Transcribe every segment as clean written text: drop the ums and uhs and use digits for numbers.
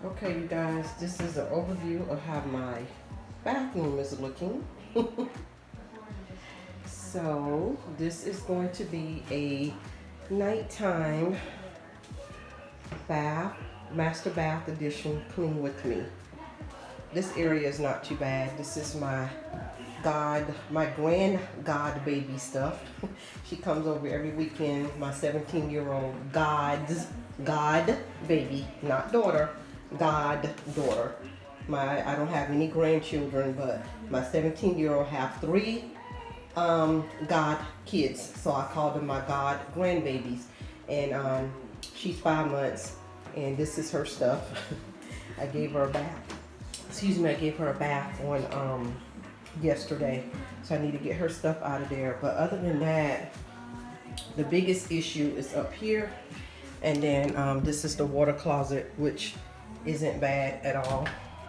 Okay, you guys, this is an overview of how my bathroom is looking. So, this is going to be a nighttime bath, master bath edition, clean with me. This area is not too bad. This is my grand god baby stuff. She comes over every weekend. My 17-year-old god baby, not daughter, god daughter. I don't have any grandchildren, but my 17-year-old have three god kids. So I call them my god grandbabies. And she's 5 months, and this is her stuff. I gave her a bath. I gave her a bath on yesterday, so I need to get her stuff out of there. But other than that, the biggest issue is up here, and then this is the water closet, which isn't bad at all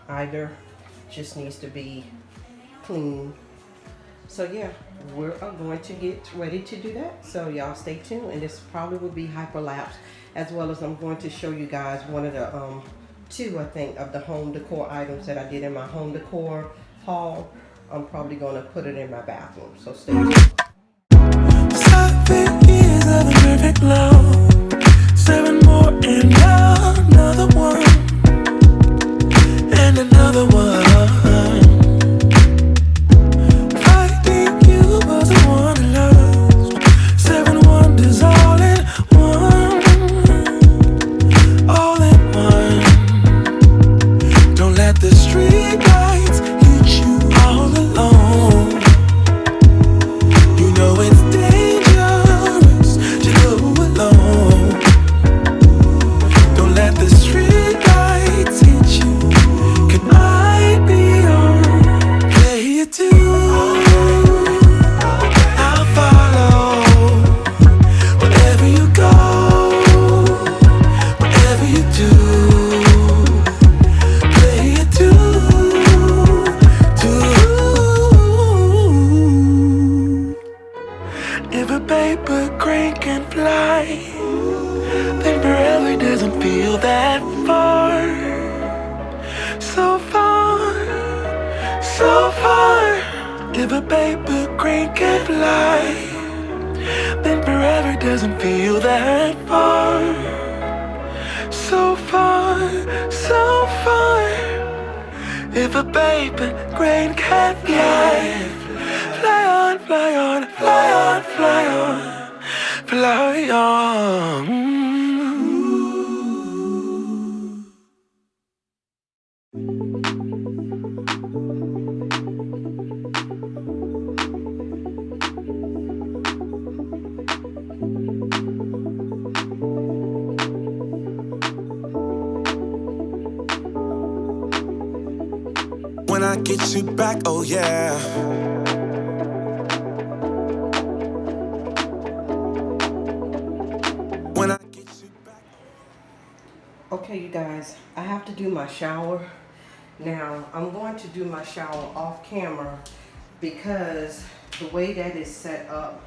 either. Just needs to be clean. So yeah, we're going to get ready to do that. So y'all stay tuned, and this probably will be hyperlapse, as well as I'm going to show you guys one of the two, I think, of the home decor items that I did in my home decor haul. I'm probably going to put it in my bathroom, so stay tuned. 7 years of a perfect love, 7 more and another one, and another one. Finding you was the one I loved. 7 wonders all in one, all in one. Don't let the street lights hit you all alone. You know it's dangerous to go alone. Don't let the street lights hit you. Can I be your player too? I'll follow wherever you go, whatever you do. Player too. If a paper crane can fly, then forever doesn't feel that far. So far, so far. If a paper crane can fly, then forever doesn't feel that far. So far, so far. If a paper crane can fly, fly on, fly on, fly on, fly on, fly on. When I get you back, oh yeah. When I get you back. Okay, you guys, I have to do my shower. Now, I'm going to do my shower off camera because the way that is set up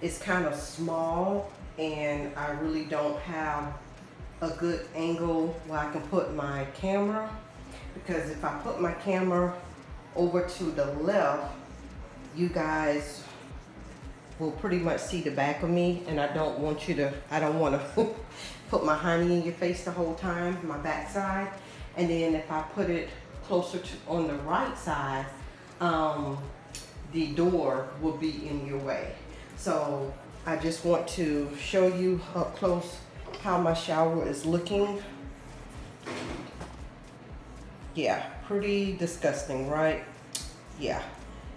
is kind of small, and I really don't have a good angle where I can put my camera, because if I put my camera over to the left, you guys will pretty much see the back of me, and I don't want to put my honey in your face the whole time, my backside. And then if I put it closer to on the right side, the door will be in your way. So I just want to show you up close how my shower is looking. Yeah, pretty disgusting, right? Yeah.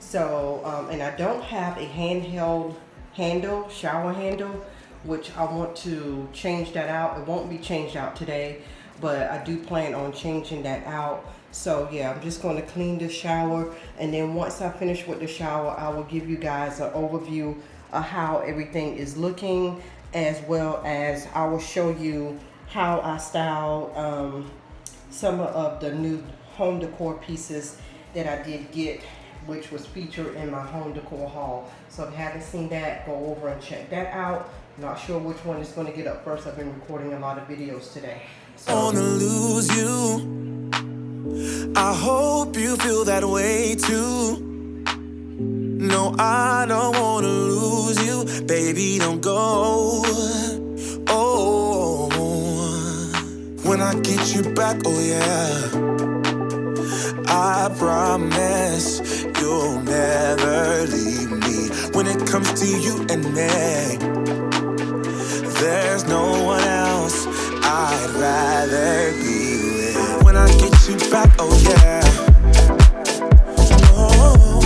So, and I don't have a handheld handle, shower handle, which I want to change that out. It won't be changed out today, but I do plan on changing that out. So yeah, I'm just going to clean the shower, and then once I finish with the shower, I will give you guys an overview of how everything is looking, as well as I will show you how I styled some of the new home decor pieces that I did get, which was featured in my home decor haul. So if you haven't seen that, go over and check that out. Not sure which one is going to get up first. I've been recording a lot of videos today. So Wanna lose you. I hope you feel that way too. No, I don't wanna lose you. Baby, don't go. Oh, when I get you back, oh yeah, I promise you'll never leave me. When it comes to you and me, there's no one else I'd rather be with. When I get you back, oh yeah. Oh,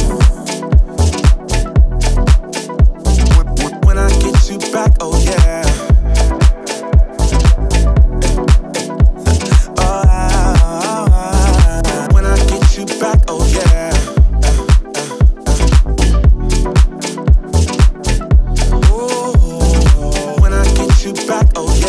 when I get you back, oh yeah. Oh, when I get you back, oh yeah. Oh, when I get you back, oh yeah.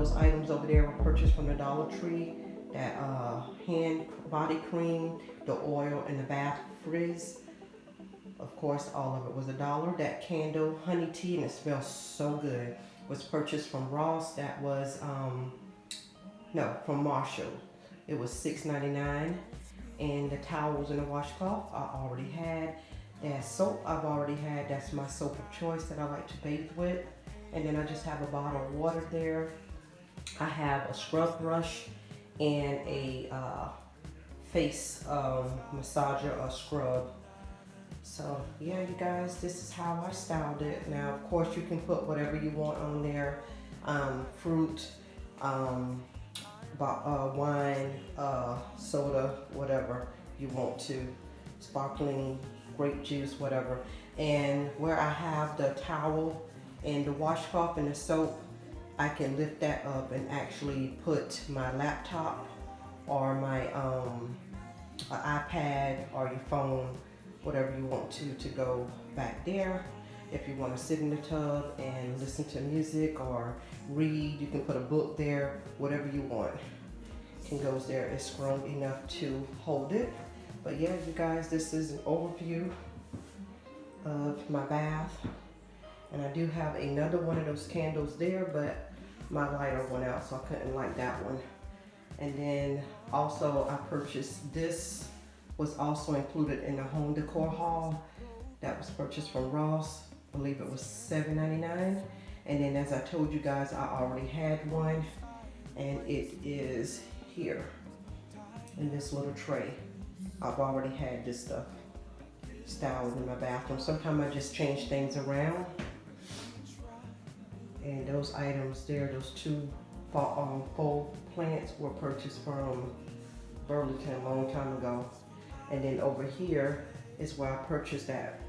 those items over there were purchased from the Dollar Tree. That hand body cream, the oil, and the bath frizz. Of course, all of it was $1. That candle, honey tea, and it smells so good, was purchased from Ross. That was, no, from Marshall. It was $6.99. And the towels and the washcloth I already had. That soap I've already had. That's my soap of choice that I like to bathe with. And then I just have a bottle of water there. I have a scrub brush and a face massager or scrub. So yeah, you guys, this is how I styled it. Now, of course, you can put whatever you want on there. Fruit, wine, soda, whatever you want to. Sparkling grape juice, whatever. And where I have the towel and the washcloth and the soap, I can lift that up and actually put my laptop or my iPad or your phone, whatever you want to go back there. If you want to sit in the tub and listen to music or read, you can put a book there, whatever you want. Can goes there. It's strong enough to hold it. But yeah, you guys, this is an overview of my bath. And I do have another one of those candles there, but my lighter went out, so I couldn't light that one. And then also I purchased this, was also included in the home decor haul. That was purchased from Ross. I believe it was $7.99. And then as I told you guys, I already had one, and it is here in this little tray. I've already had this stuff styled in my bathroom. Sometimes I just change things around. And those items there, those two faux plants were purchased from Burlington a long time ago. And then over here is where I purchased it's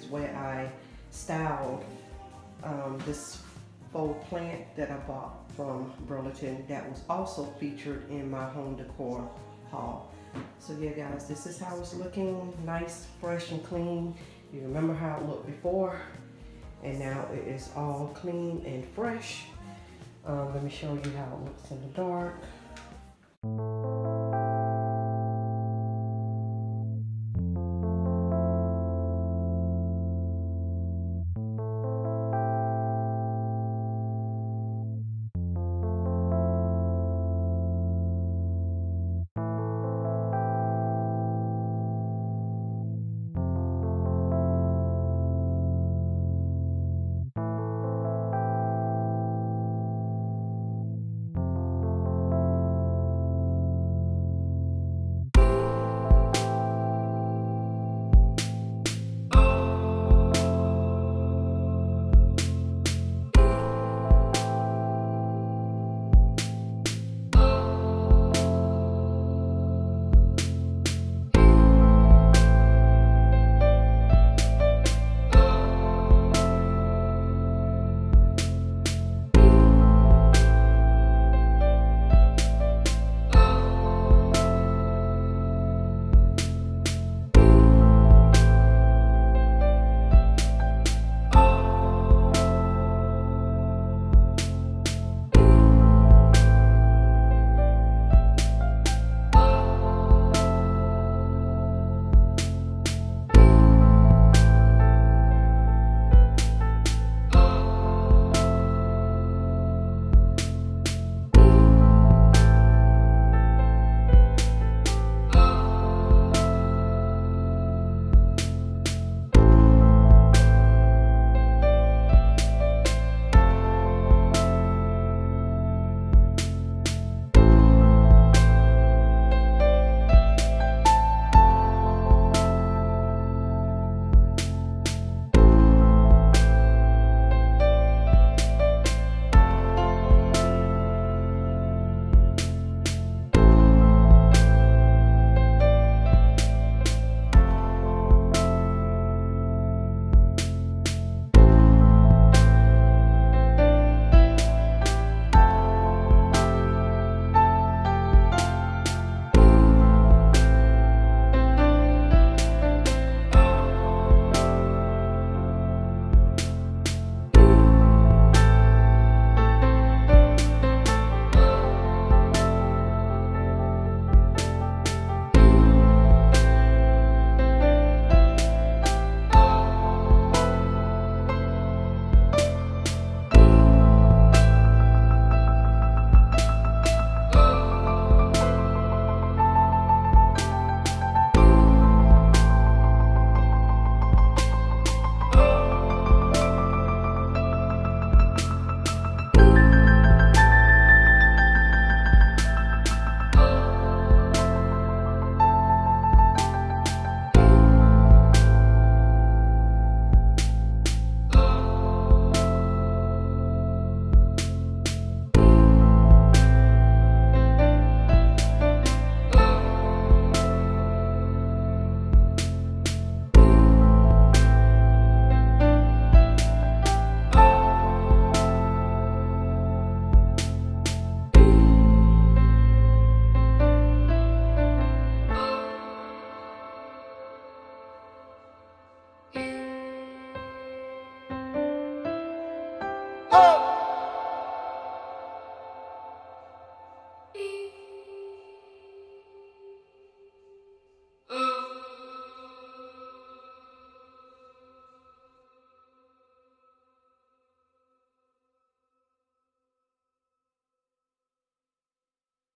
where I styled this faux plant that I bought from Burlington that was also featured in my home decor haul. So yeah guys, this is how it's looking, nice, fresh and clean. You remember how it looked before, and now it is all clean and fresh. Let me show you how it looks in the dark. oh.